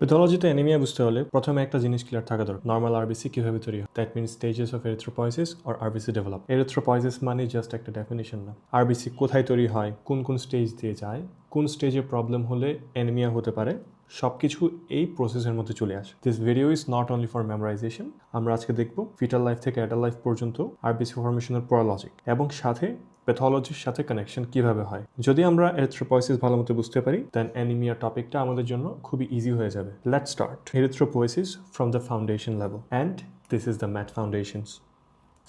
প্যাথোলজিতে anaemia বুঝতে হলে প্রথমে একটা জিনিস ক্লিয়ার থাকা দরকার, নর্মাল আরবিসি কিভাবে তৈরি হয়। That means stages of erythropoiesis or RBC develop. Erythropoiesis মানে জাস্ট একটা ডেফিনিশন না, আরবিসি কোথায় তৈরি হয়, কোন কোন স্টেজ দিয়ে যায়, কোন স্টেজে প্রবলেম হলে অ্যানিমিয়া হতে পারে, সবকিছু এই প্রসেসের মধ্যে চলে আসে। This video is not only for memorisation. আমরা আজকে দেখব ফিটাল লাইফ থেকে অ্যাডাল্ট লাইফ পর্যন্ত আরবিসি ফরমেশনের পুরো লজিক এবং সাথে প্যাথোলজির সাথে কানেকশন কিভাবে হয়। যদি আমরা এরিথ্রোপয়েসিস ভালো মতো বুঝতে পারি দেন অ্যানিমিয়া টপিকটা আমাদের জন্য খুবই ইজি হয়ে যাবে। Let's start erythropoiesis from the foundation level and this is the math foundations.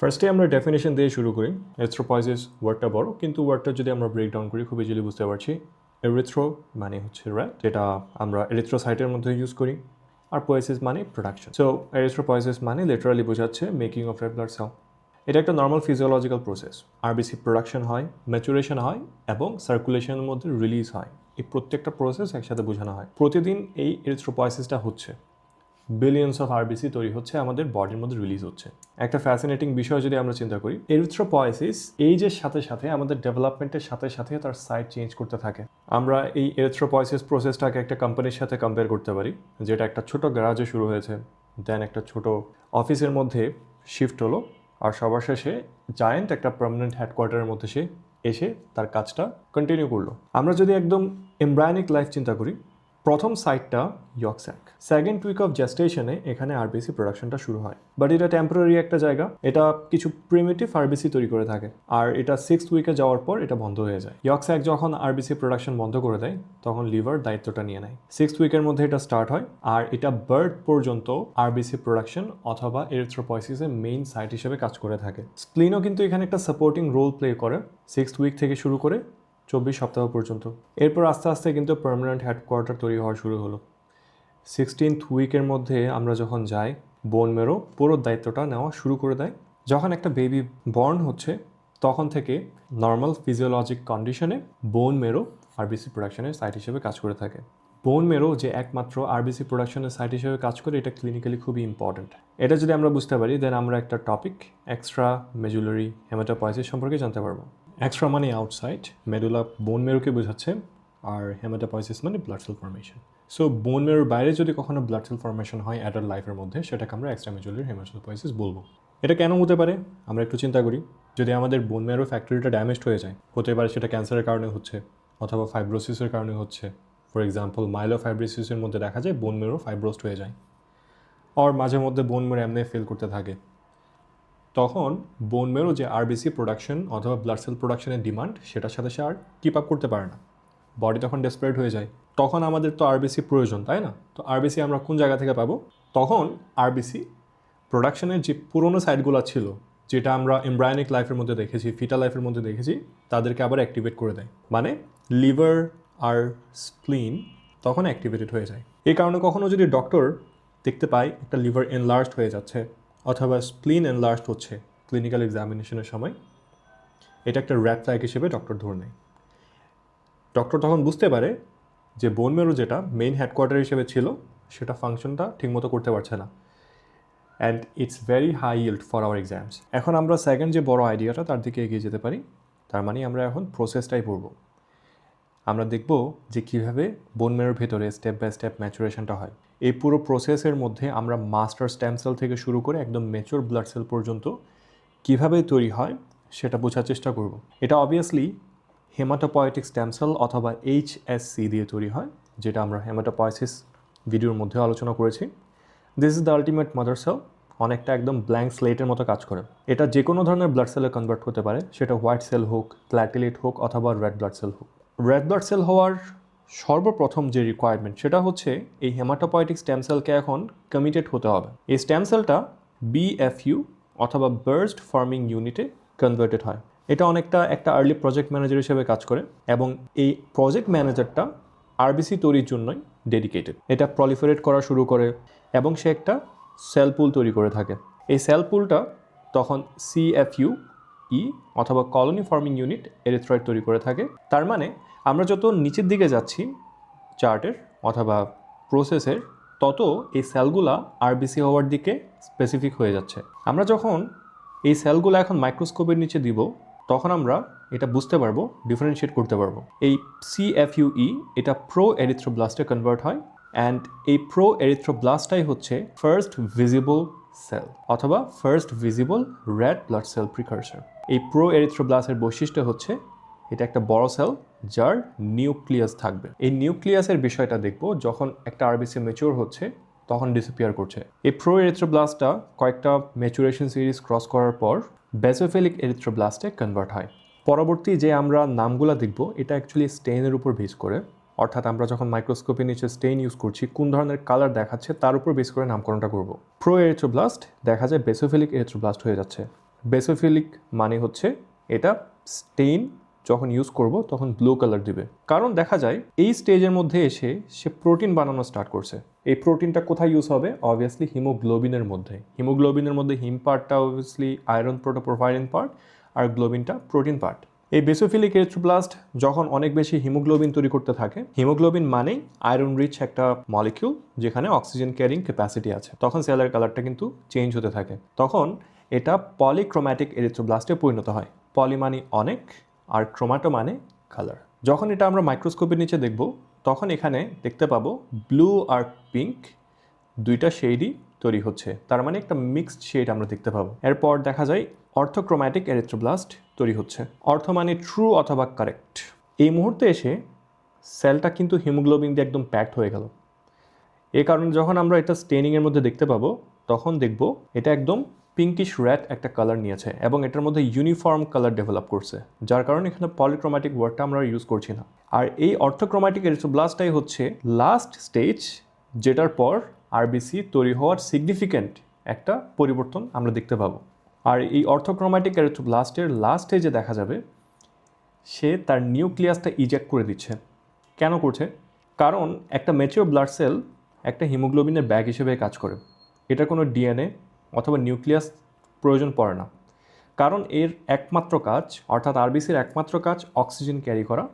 ফার্স্টে আমরা ডেফিনেশন দিয়ে শুরু করি। এরিথ্রোপয়েসিস ওয়ার্ডটা বড়, কিন্তু ওয়ার্ডটা যদি আমরা ব্রেকডাউন করি খুব ইজিলি বুঝতে পারছি। এরিথ্রো মানে হচ্ছে রেড, যেটা আমরা এরিথ্রোসাইটের মধ্যে ইউজ করি, আর পোয়েসিস মানে প্রোডাকশন। সো এরিথ্রোপয়েসিস মানে লিটারালি বোঝাচ্ছে making of red blood sell. এটা একটা normal physiological process. RBC production হয়, ম্যাচুরেশন হয় এবং সার্কুলেশনের মধ্যে রিলিজ হয়। এই প্রত্যেকটা প্রসেস একসাথে বোঝানো হয়। প্রতিদিন এই এরিথ্রোপয়েসিসটা হচ্ছে, বিলিয়ন্স অফ আরবিসি তৈরি হচ্ছে, আমাদের বডির মধ্যে রিলিজ হচ্ছে। একটা ফ্যাসিনেটিং বিষয় যদি আমরা চিন্তা করি, এরিথ্রোপয়েসিস এইজের সাথে সাথে আমাদের ডেভেলপমেন্টের সাথে সাথে তার সাইড চেঞ্জ করতে থাকে। আমরা এই এরিথ্রোপয়েসিস প্রসেসটাকে একটা কোম্পানির সাথে কম্পেয়ার করতে পারি, যেটা একটা ছোট গ্যারাজে শুরু হয়েছে, দেন একটা ছোট অফিসের মধ্যে শিফট হলো, আর সবার শেষে জায়েন্ট একটা পার্মানেন্ট হেডকোয়ার্টারের মধ্যে সে এসে তার কাজটা কন্টিনিউ করলো। আমরা যদি একদম এমব্রায়োনিক লাইফ চিন্তা করি, প্রথম সাইটটা ইয়ক স্যাক, সেকেন্ড উইক অফ জেস্টেশনে এখানে আরবিসি প্রোডাকশনটা শুরু হয়। বাট এটা টেম্পোরারি একটা জায়গা, এটা কিছু প্রিমিটিভ আরবিসি তৈরি করে থাকে, আর এটা 6th উইকে যাওয়ার পর এটা বন্ধ হয়ে যায়। ইয়ক স্যাক যখন আরবিসি প্রোডাকশন বন্ধ করে দেয় তখন লিভার দায়িত্বটা নিয়ে নেয়। 6th উইকের মধ্যে এটা স্টার্ট হয়, আর এটা বার্থ পর্যন্ত আরবিসি প্রোডাকশন অথবা এরিথ্রোপয়েসিসের মেইন সাইট হিসেবে কাজ করে থাকে। স্প্লিনও কিন্তু এখানে একটা সাপোর্টিং রোল প্লে করে 6th উইক থেকে শুরু করে 24 সপ্তাহ পর্যন্ত। এরপর আস্তে আস্তে কিন্তু পার্মানেন্ট হেডকোয়ার্টার তৈরি হওয়া শুরু হলো। 16th উইকের মধ্যে আমরা যখন যাই, বোন মেরো পুরো দায়িত্বটা নেওয়া শুরু করে দেয়। যখন একটা বেবি বর্ন হচ্ছে তখন থেকে নর্মাল ফিজিওলজিক কন্ডিশনে বোন মেরো আরবিসি প্রোডাকশনের সাইট হিসেবে কাজ করে থাকে। বোন মেরো যে একমাত্র আরবিসি প্রোডাকশনের সাইট হিসেবে কাজ করে, এটা ক্লিনিক্যালি খুবই ইম্পর্ট্যান্ট। এটা যদি আমরা বুঝতে পারি দেন আমরা একটা টপিক এক্সট্রা মেজুলারি হেমাটোপয়েসিস সম্পর্কে জানতে পারবো। এক্সট্রা মানে আউটসাইড, মেডুলা বোন মেরোকে বোঝাচ্ছে, আর হেমাটোপয়েসিস মানে ব্লাড সেল ফর্মেশন। সো বোন মেরোর বাইরে যদি কখনো ব্লাড সেল ফর্মেশন হয় অ্যাডাল্ট লাইফের মধ্যে, সেটাকে আমরা এক্সট্রা মেজুলারি হেমাটোপয়েসিস বলবো। এটা কেন হতে পারে আমরা একটু চিন্তা করি। যদি আমাদের বোন মেরো ফ্যাক্টরিটা ড্যামেজড হয়ে যায়, হতে পারে সেটা ক্যান্সারের কারণে হচ্ছে অথবা ফাইব্রোসিসের কারণে হচ্ছে। ফর এক্সাম্পল মাইলোফাইব্রোসিসের মধ্যে দেখা যায় বোন মেরো ফাইব্রোসড হয়ে যায়, আর মাঝে মধ্যে বোন মেরো এমনি ফেল করতে থাকে। তখন বোন মেরো যে আরবিসি প্রোডাকশন অথবা ব্লাড সেল প্রোডাকশনের ডিমান্ড, সেটার সাথে সে আর কিপ আপ করতে পারে না, বডি তখন ডেসপারেট হয়ে যায়। তখন আমাদের তো আরবিসি প্রয়োজন, তাই না? তো আরবিসি আমরা কোন জায়গা থেকে পাবো? তখন আরবিসি প্রোডাকশনের যে পুরোনো সাইটগুলো ছিল, যেটা আমরা এমব্রায়োনিক লাইফের মধ্যে দেখেছি, ফিটাল লাইফের মধ্যে দেখেছি, তাদেরকে আবার অ্যাক্টিভেট করে দেয়। মানে লিভার আর স্প্লিন তখন অ্যাক্টিভেটেড হয়ে যায়। এই কারণে কখনো যদি ডক্টর দেখতে পায় একটা লিভার এনলার্জড হয়ে যাচ্ছে অথবা স্প্লিন এনলার্জড হচ্ছে ক্লিনিক্যাল এক্সামিনেশনের সময়, এটা একটা রেড ফ্ল্যাগ হিসেবে ডক্টর ধরে নেয়। ডক্টর তখন বুঝতে পারে যে বোন মেরো যেটা মেইন হেডকোয়ার্টার হিসেবে ছিল, সেটা ফাংশনটা ঠিকমতো করতে পারছে না, and it's very high yield for our exams. এখন আমরা সেকেন্ড যে বড় আইডিয়াটা তার দিকে এগিয়ে যেতে পারি। তার মানে আমরা এখন প্রসেসটাই পড়ব। আমরা দেখব যে কীভাবে বোন মেরোর ভেতরে স্টেপ বাই স্টেপ ম্যাচুরেশনটা হয়। এই পুরো প্রসেসের মধ্যে আমরা মাস্টার স্টেম সেল থেকে শুরু করে একদম ম্যাচিওর ব্লাড সেল পর্যন্ত কীভাবে তৈরি হয় সেটা বোঝার চেষ্টা করব। এটা অবভিয়াসলি হেমাটোপয়েটিক স্টেম সেল অথবা HSC দিয়ে তৈরি হয়, যেটা আমরা হেমাটোপয়েসিস ভিডিওর মধ্যে আলোচনা করেছি। This is the ultimate mother sell, অনেকটা একদম ব্ল্যাঙ্ক স্লেটের মতো কাজ করে। এটা যে কোনো ধরনের ব্লাড সেলে কনভার্ট হতে পারে, সেটা হোয়াইট সেল হোক, প্ল্যাটিলেট হোক অথবা রেড ব্লাড সেল হোক। রেড ব্লাড সেল হওয়ার সর্বপ্রথম যে রিকোয়ারমেন্ট সেটা হচ্ছে এই হেমাটোপয়েটিক স্টেম সেলকে এখন কমিটেড হতে হবে। এই স্টেম সেলটা BFU অথবা বার্স্ট ফর্মিং ইউনিটে কনভার্টেড হয়। এটা অনেকটা একটা আর্লি প্রজেক্ট ম্যানেজার হিসেবে কাজ করে, এবং এই প্রজেক্ট ম্যানেজারটা আরবিসি তৈরির জন্যই ডেডিকেটেড। এটা প্রলিফারেট করা শুরু করে এবং সে একটা সেল পুল তৈরি করে থাকে। এই সেল পুলটা তখন CFUE অথবা কলোনি ফর্মিং ইউনিট এরিথ্রয়েড তৈরি করে থাকে। তার মানে আমরা যত নিচের দিকে যাচ্ছি চার্টের অথবা প্রসেসের, তত এই সেলগুলা আরবিসি হওয়ার দিকে স্পেসিফিক হয়ে যাচ্ছে। আমরা যখন এই সেলগুলো এখন মাইক্রোস্কোপের নিচে দিব, তখন আমরা এটা বুঝতে পারবো, ডিফারেন্সিয়েট করতে পারবো। এই CFUE এটা প্রো এরিথ্রোব্লাস্টে কনভার্ট হয়, অ্যান্ড এই প্রো এরিথ্রোব্লাস্টটাই হচ্ছে ফার্স্ট ভিজিবল সেল অথবা first visible red blood cell precursor. এই প্রো এরিথ্রোব্লাস্টের বৈশিষ্ট্য হচ্ছে এটা একটা বড় সেল যার নিউক্লিয়াস থাকবে। এই নিউক্লিয়াসের বিষয়টা দেখব যখন একটা আরবিসি ম্যাচিওর হচ্ছে তখন ডিসঅ্যাপিয়ার করছে। এই প্রো এরিথ্রোব্লাস্টটা কয়েকটা ম্যাচুরেশন সিরিজ ক্রস করার পর বেসোফিলিক এরিথ্রোব্লাস্টে কনভার্ট হয়। পরবর্তী যে আমরা নামগুলো দেখব এটা অ্যাকচুয়ালি স্টেইনের উপর বেস করে, অর্থাৎ আমরা যখন মাইক্রোস্কোপের নিচে স্টেইন ইউজ করছি কোন ধরনের কালার দেখাচ্ছে তার উপর বেস করে নামকরণটা করব। প্রো এরিথ্রোব্লাস্ট দেখা যায় বেসোফিলিক এরিথ্রোব্লাস্ট হয়ে যাচ্ছে। বেসোফিলিক মানে হচ্ছে এটা স্টেইন যখন ইউজ করব তখন ব্লু কালার দিবে, কারণ দেখা যায় এই স্টেজের মধ্যে এসে সে প্রোটিন বানানো স্টার্ট করছে। এই প্রোটিনটা কোথায় ইউজ হবে? অবভিয়াসলি হিমোগ্লোবিনের মধ্যে। হিমোগ্লোবিনের মধ্যে হিম পার্টটা অবভিয়াসলি আয়রন প্রোটোপ্রোভাইরিন পার্ট আর গ্লোবিনটা প্রোটিন পার্ট। এই বেসোফিলিক এরিথ্রোব্লাস্ট যখন অনেক বেশি হিমোগ্লোবিন তৈরি করতে থাকে, হিমোগ্লোবিন মানেই আয়রন রিচ একটা মলিকিউল যেখানে অক্সিজেন ক্যারিং ক্যাপাসিটি আছে, তখন সেলের কালারটা কিন্তু চেঞ্জ হতে থাকে। তখন এটা পলিক্রোম্যাটিক এরিথ্রোব্লাস্টে পরিণত হয়। পলি মানে অনেক আর ক্রোমাটো মানে কালার। যখন এটা আমরা মাইক্রোস্কোপের নিচে দেখব তখন এখানে দেখতে পাবো ব্লু আর পিঙ্ক দুইটা শেডই তৈরি হচ্ছে, তার মানে একটা মিক্সড শেড আমরা দেখতে পাবো। এরপর দেখা যায় অর্থোক্রোম্যাটিক এরিথ্রোব্লাস্ট তৈরি হচ্ছে। অর্থ মানে ট্রু অথবা কারেক্ট। এই মুহূর্তে এসে সেলটা কিন্তু হিমোগ্লোবিন দিয়ে একদম প্যাকড হয়ে গেল। এই কারণে যখন আমরা এটা স্টেনিংয়ের মধ্যে দেখতে পাবো তখন দেখব এটা একদম পিঙ্কিশ রেড একটা কালার নিয়েছে এবং এটার মধ্যে ইউনিফর্ম কালার ডেভেলপ করছে, যার কারণে এখানে পলিক্রোম্যাটিক ওয়ার্ডটা আমরা ইউজ করছি না। আর এই অর্থোক্রোম্যাটিক এরিথ্রোব্লাস্টটাই হচ্ছে লাস্ট স্টেজ, যেটার পর আরবিসি তৈরি হওয়ার সিগনিফিক্যান্ট একটা পরিবর্তন আমরা দেখতে পাবো। আর এই অর্থোক্রোম্যাটিক এরিথ্রোব্লাস্টের লাস্ট স্টেজে দেখা যাবে সে তার নিউক্লিয়াসটা ইজেক্ট করে দিচ্ছে। কেন করছে? কারণ একটা ম্যাচিওর ব্লাড সেল একটা হিমোগ্লোবিনের ব্যাগ হিসেবে কাজ করে। এটা কোনো ডিএনএ অথবা নিউক্লিয়াস প্রয়োজন পড়ে না, কারণ এর একমাত্র কাজ অর্থাৎ আরবিসির একমাত্র কাজ অক্সিজেন ক্যারি করা।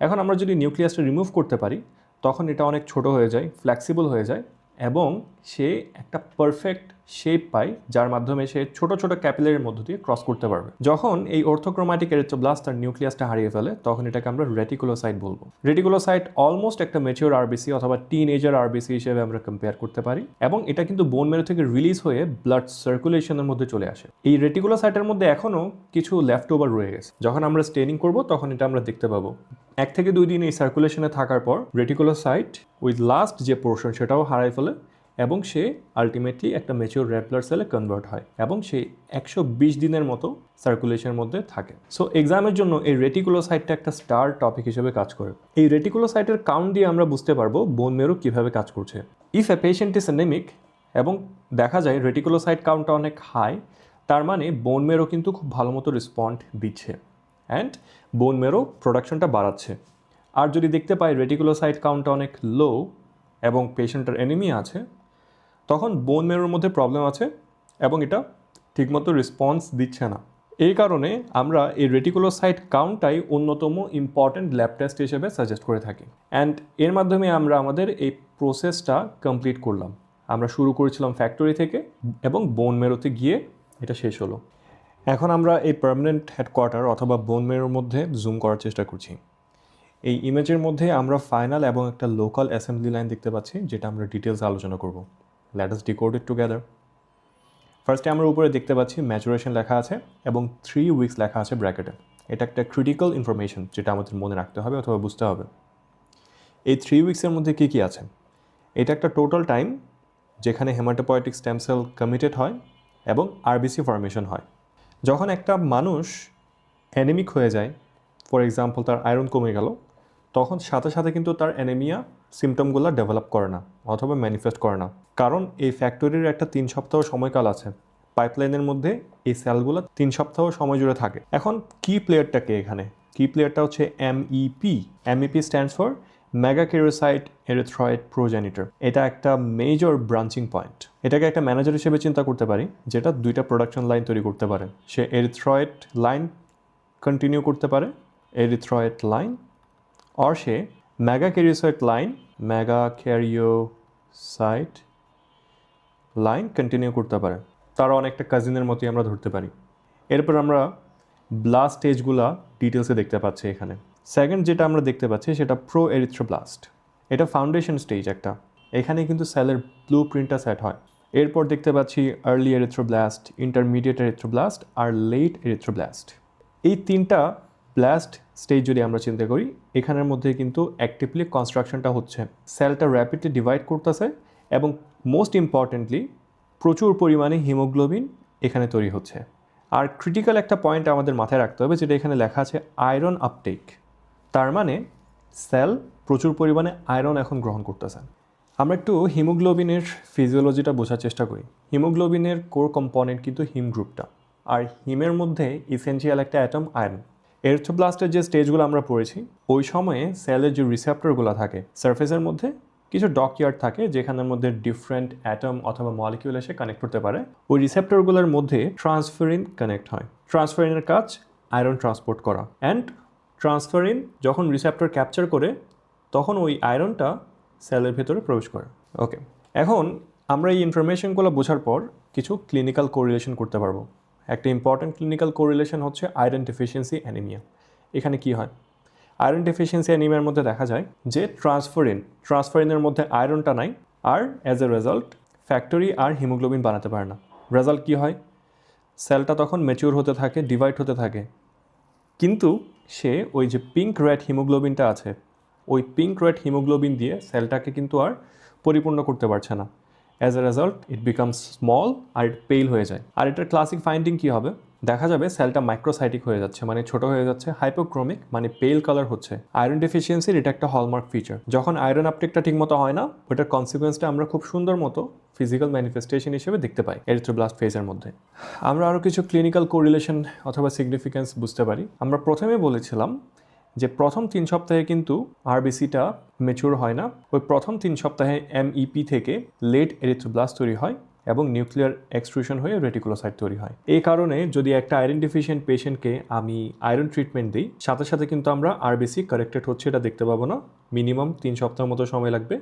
এখন আমরা যদি নিউক্লিয়াসটা রিমুভ করতে পারি তখন এটা অনেক ছোট হয়ে যায়, ফ্লেক্সিবল হয়ে যায় এবং সে একটা পারফেক্ট শেপ পায় যার মাধ্যমে সে ছোট ছোট ক্যাপিলারির মধ্য দিয়ে ক্রস করতে পারবে। যখন এই অর্থোক্রোম্যাটিক এরিথ্রোব্লাস্ট তার নিউক্লিয়াসটা হারিয়ে ফেলে তখন এটাকে আমরা রেটিকুলোসাইট বলবো। রেটিকুলোসাইট অলমোস্ট একটা ম্যাচিওর আরবিসি অথবা টিনেজার আরবিসি হিসেবে আমরা কম্পেয়ার করতে পারি এবং এটা কিন্তু বোন ম্যারো থেকে রিলিজ হয়ে ব্লাড সার্কুলেশনের মধ্যে চলে আসে। এই রেটিকুলোসাইটের মধ্যে এখনও কিছু লেফট ওভার রয়ে গেছে। যখন আমরা স্টেনিং করব তখন এটা আমরা দেখতে পাবো। 1 থেকে 2 দিন এই সার্কুলেশনে থাকার পর রেটিকুলোসাইট উইথ লাস্ট যে পোর্শন সেটাও হারাই ফেলে এবং সে আলটিমেটলি একটা ম্যাচিওর রেড ব্লাড সেলে কনভার্ট হয় এবং সে 120 দিনের মতো সার্কুলেশনের মধ্যে থাকে। সো এক্সামের জন্য এই রেটিকুলোসাইটটা একটা স্টার টপিক হিসেবে কাজ করে। এই রেটিকুলোসাইটের কাউন্ট দিয়ে আমরা বুঝতে পারবো বোন ম্যারো কীভাবে কাজ করছে। ইফ এ পেশেন্ট ইজ অ্যানেমিক এবং দেখা যায় রেটিকুলোসাইট কাউন্টটা অনেক হাই, তার মানে বোন ম্যারো কিন্তু খুব ভালো মতো রেসপন্ড দিচ্ছে অ্যান্ড বোন ম্যারো প্রোডাকশনটা বাড়াচ্ছে। আর যদি দেখতে পাই রেটিকুলোসাইট কাউন্টটা অনেক লো এবং পেশেন্টের অ্যানিমিয়া আছে, তখন বোন ম্যারোর মধ্যে প্রবলেম আছে এবং এটা ঠিকমতো রেসপন্স দিচ্ছে না। এই কারণে আমরা এই রেটিকুলোসাইট কাউন্টটাই অন্যতম ইম্পর্ট্যান্ট ল্যাব টেস্ট হিসেবে সাজেস্ট করে থাকি। অ্যান্ড এর মাধ্যমে আমরা আমাদের এই প্রসেসটা কমপ্লিট করলাম। আমরা শুরু করেছিলাম ফ্যাক্টরি থেকে এবং বোন ম্যারোতে গিয়ে এটা শেষ হলো। এখন আমরা এই পার্মানেন্ট হেডকোয়ার্টার অথবা বোন ম্যারোর মধ্যে জুম করার চেষ্টা করছি। এই ইমেজের মধ্যে আমরা ফাইনাল এবং একটা লোকাল অ্যাসেম্বলি লাইন দেখতে পাচ্ছি, যেটা আমরা ডিটেলস আলোচনা করব। লেট আস ডিকোড ইট টুগেদার। ফার্স্টে আমরা উপরে দেখতে পাচ্ছি ম্যাচুরেশন লেখা আছে এবং 3 উইকস লেখা আছে ব্র্যাকেটে। এটা একটা ক্রিটিক্যাল ইনফরমেশন যেটা আমাদের মনে রাখতে হবে অথবা বুঝতে হবে। এই 3 উইকসের মধ্যে কী কী আছে? এটা একটা টোটাল টাইম যেখানে হেমাটোপয়েটিক স্টেম সেল কমিটেড হয় এবং আরবিসি ফর্মেশন হয়। যখন একটা মানুষ অ্যানিমিক হয়ে যায়, ফর এক্সাম্পল তার আয়রন কমে গেল, তখন সাথে সাথে কিন্তু তার অ্যানিমিয়া সিমটমগুলো ডেভেলপ করে না অথবা ম্যানিফেস্ট করে না, কারণ এই ফ্যাক্টরির একটা 3 সপ্তাহ সময়কাল আছে। পাইপলাইনের মধ্যে এই সেলগুলো 3 সপ্তাহ সময় জুড়ে থাকে। এখন কি প্লেয়ারটাকে এখানে কি প্লেয়ারটা হচ্ছে MEP। MEP stands for megakaryocyte erythroid progenitor. এটা একটা মেজর ব্রাঞ্চিং পয়েন্ট। এটাকে একটা ম্যানেজার হিসেবে চিন্তা করতে পারি, যেটা 2টা প্রোডাকশন লাইন তৈরি করতে পারে। সে এরিথ্রয়েড লাইন কন্টিনিউ করতে পারে, এরিথ্রয়েড লাইন, আর সে মেগাক্যারিওসাইট লাইন কন্টিনিউ করতে পারে। তারা অনেকটা কাজিনের মতোই আমরা ধরতে পারি। এরপর আমরা ব্লাস্ট স্টেজগুলা ডিটেলসে দেখতে পাচ্ছি এখানে। সেকেন্ড যেটা আমরা দেখতে পাচ্ছি সেটা প্রো এরিথ্রোব্লাস্ট। এটা ফাউন্ডেশন স্টেজ একটা। এখানে কিন্তু সেলের ব্লু প্রিন্টটা সেট হয়। এরপর দেখতে পাচ্ছি আর্লি এরিথ্রোব্লাস্ট, ইন্টারমিডিয়েট এরিথ্রোব্লাস্ট আর লেট এরিথ্রোব্লাস্ট। এই তিনটা ব্লাস্ট স্টেজ যদি আমরা চিন্তা করি, এখানের মধ্যে কিন্তু অ্যাক্টিভলি কনস্ট্রাকশনটা হচ্ছে, সেলটা র্যাপিডলি ডিভাইড করতেছে এবং মোস্ট ইম্পর্টেন্টলি প্রচুর পরিমাণে হিমোগ্লোবিন এখানে তৈরি হচ্ছে। আর ক্রিটিক্যাল একটা পয়েন্ট আমাদের মাথায় রাখতে হবে, যেটা এখানে লেখা আছে আয়রন আপটেক। তার মানে সেল প্রচুর পরিমাণে আয়রন এখন গ্রহণ করতেছে। আমরা একটু হিমোগ্লোবিনের ফিজিওলজিটা বোঝার চেষ্টা করি। হিমোগ্লোবিনের কোর কম্পোনেন্ট কিন্তু হিম গ্রুপটা, আর হিমের মধ্যে ইসেনশিয়াল একটা অ্যাটম আয়রন। এরিথ্রোব্লাস্টের যে স্টেজগুলো আমরা পড়েছি, ওই সময়ে সেলের যে রিসেপ্টরগুলো থাকে সারফেসের মধ্যে কিছু ডকইয়ার্ড থাকে, যেখানের মধ্যে ডিফারেন্ট অ্যাটম অথবা মলিকিউল এসে কানেক্ট করতে পারে। ওই রিসেপ্টরগুলোর মধ্যে ট্রান্সফেরিন কানেক্ট হয়। ট্রান্সফেরিনের কাজ আয়রন ট্রান্সপোর্ট করা, অ্যান্ড ট্রান্সফেরিন যখন রিসেপ্টর ক্যাপচার করে তখন ওই আয়রনটা সেলের ভেতরে প্রবেশ করে। ওকে, এখন আমরা এই ইনফরমেশনগুলো বোঝার পর কিছু ক্লিনিক্যাল কোরিলেশন করতে পারবো। একটা ইম্পর্ট্যান্ট ক্লিনিক্যাল কোরিলেশন হচ্ছে আয়রন ডেফিসিয়েন্সি অ্যানিমিয়া। এখানে কি হয়? আয়রন ডেফিসিয়েন্সি অ্যানিমিয়ার মধ্যে দেখা যায় যে ট্রান্সফেরিনের মধ্যে আয়রনটা নাই, আর অ্যাজ এ রেজাল্ট ফ্যাক্টরি আর হিমোগ্লোবিন বানাতে পারে না। রেজাল্ট কী হয়? সেলটা তখন ম্যাচিউর হতে থাকে, ডিভাইড হতে থাকে, কিন্তু সে ওই যে পিঙ্ক রেড হিমোগ্লোবিনটা আছে, ওই পিঙ্ক রেড হিমোগ্লোবিন দিয়ে সেলটাকে কিন্তু আর পরিপূর্ণ করতে পারছে না। As a result it becomes small আর ইট পেল হয়ে যায়। আর এটার ক্লাসিক ফাইন্ডিং কী হবে? দেখা যাবে সেলটা মাইক্রোসাইটিক হয়ে যাচ্ছে, মানে ছোট হয়ে যাচ্ছে, হাইপোক্রোমিক মানে পেল কালার হচ্ছে। আয়রন ডেফিসিয়েন্সির এটা একটা হলমার্ক ফিচার। যখন আয়রন আপটেকটা ঠিকমতো হয় না, ওটার কনসিকুয়েন্সটা আমরা খুব সুন্দর মতো ফিজিক্যাল ম্যানিফেস্টেশন হিসেবে দেখতে পাই এরিথ্রোব্লাস্ট ফেজের মধ্যে। আমরা আরও কিছু ক্লিনিক্যাল কোরিলেশন অথবা সিগনিফিকেন্স বুঝতে পারি। আমরা প্রথমে বলেছিলাম যে প্রথম 3 সপ্তাহে কিন্তু আরবিসিটা ম্যাচিউর হয় না। ওই প্রথম 3 সপ্তাহে এমইপি থেকে লেট এরিথ্রোব্লাস্ট তৈরি হয় এবং নিউক্লিয়ার এক্সট্রুশন হয়ে রেটিকুলোসাইট তৈরি হয়। এই কারণে যদি একটা আয়রন ডেফিশিয়েন্ট পেশেন্টকে আমি আয়রন ট্রিটমেন্ট দিই, সাথে সাথে কিন্তু আমরা আরবিসি কারেক্টেড হচ্ছে এটা দেখতে পাবো না। মিনিমাম 3 সপ্তাহের মতো সময় লাগবে।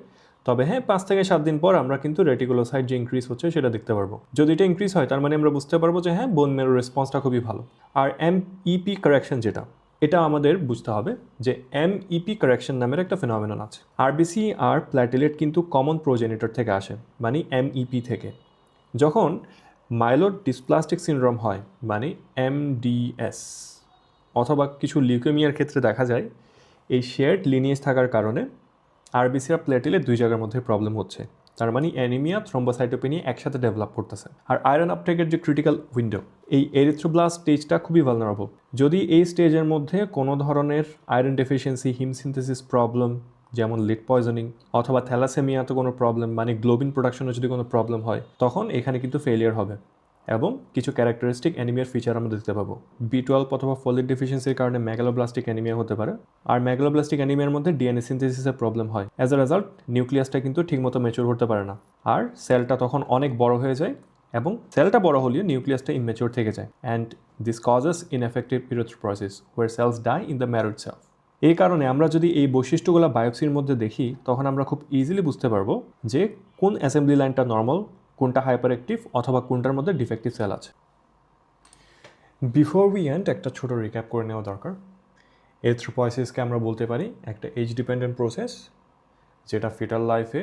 তবে হ্যাঁ, 5 থেকে 7 দিন পর আমরা কিন্তু রেটিকুলোসাইট যে ইনক্রিজ হচ্ছে সেটা দেখতে পারবো। যদি এটা ইনক্রিজ হয়, তার মানে আমরা বুঝতে পারবো যে হ্যাঁ, বোন ম্যারো রেসপন্সটা খুবই ভালো। আর এমইপি কারেকশন যেটা, এটা আমাদের বুঝতে হবে যে এমইপি কারেকশন নামের একটা ফেনোমেনন আছে। আরবিসি আর প্ল্যাটিলেট কিন্তু কমন প্রোজেনিটর থেকে আসে, মানে এমইপি থেকে। যখন মাইলোড ডিসপ্লাস্টিক সিনড্রোম হয়, মানে এমডিএস, অথবা কিছু লিউকেমিয়ার ক্ষেত্রে দেখা যায় এই শেয়ার্ড লিনিয়েজ থাকার কারণে আরবিসি আর প্লেটেলেট দুই জায়গার মধ্যে প্রবলেম হচ্ছে। তার মানে অ্যানিমিয়া, থ্রম্বোসাইটোপেনিয়া একসাথে ডেভেলপ করতেছে। আর আয়রন আপটেকের যে ক্রিটিক্যাল উইন্ডো, এই এরিথ্রোব্লাস্ট স্টেজটা খুবই ভালনারেবল। যদি এই স্টেজের মধ্যে কোনো ধরনের আয়রন ডেফিসিয়েন্সি, হিমসিনথেসিস প্রবলেম যেমন লিড পয়জনিং, অথবা থ্যালাসেমিয়াতে কোনো প্রবলেম মানে গ্লোবিন প্রোডাকশনে যদি কোনো প্রবলেম হয়, তখন এখানে কিন্তু ফেলিয়ার হবে এবং কিছু ক্যারেক্টারিস্টিক অ্যানিমিয়ার ফিচার আমরা দেখতে পাবো। B12 অথবা ফোলেট ডেফিসিয়েন্সির কারণে ম্যাগালোব্লাস্টিক অ্যানিমিয়া হতে পারে। আর ম্যাগালোব্লাস্টিক অ্যানিমিয়ার মধ্যে ডিএনএ সিনথেসিসের প্রবলেম হয়। অ্যাজ এ রেজাল্ট নিউক্লিয়াসটা কিন্তু ঠিকমতো ম্যাচিউর করতে পারে না, আর সেলটা তখন অনেক বড় হয়ে যায়, এবং সেলটা বড় হলেও নিউক্লিয়াসটা ইনম্যাচিউর থেকে যায়। And this causes ineffective erythropoiesis where cells die in the marrow itself. এই কারণে আমরা যদি এই বৈশিষ্ট্যগুলো বায়োপসির মধ্যে দেখি, তখন আমরা খুব ইজিলি বুঝতে পারবো যে কোন অ্যাসেম্বলি লাইনটা নর্মাল, কোনটা হাইপার অ্যাক্টিভ, অথবা কোনটার মধ্যে ডিফেক্টিভ সেল আছে। বিফোর উই এন্ড একটা ছোট রিক্যাপ করে নেওয়া দরকার। এরিথ্রোপয়েসিসকে আমরা বলতে পারি একটা এজ ডিপেন্ডেন্ট প্রসেস, যেটা ফিটাল লাইফে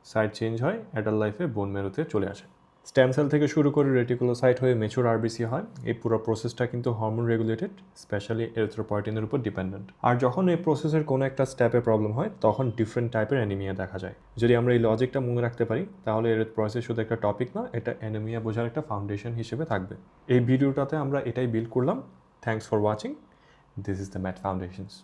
সাইড চেঞ্জ হয়, অ্যাডাল্ট লাইফে বোন মেরুতে চলে আসে। স্টেম সেল থেকে শুরু করে রেটিকুলোসাইট হয়ে ম্যাচিউর আরবিসি হয়। এই পুরো প্রসেসটা কিন্তু হরমোন রেগুলেটেড, স্পেশালি এরিথ্রোপয়েটিনের উপর ডিপেন্ডেন্ট। আর যখন এই প্রসেসের কোনো একটা স্টেপে প্রবলেম হয়, তখন ডিফারেন্ট টাইপের অ্যানিমিয়া দেখা যায়। যদি আমরা এই লজিকটা মনে রাখতে পারি, তাহলে এরিথ্রোপয়েসিস শুধু একটা টপিক না, এটা অ্যানিমিয়া বোঝার একটা ফাউন্ডেশন হিসেবে থাকবে। এই ভিডিওটাতে আমরা এটাই বিল্ড করলাম। Thanks for watching. This is the math foundations.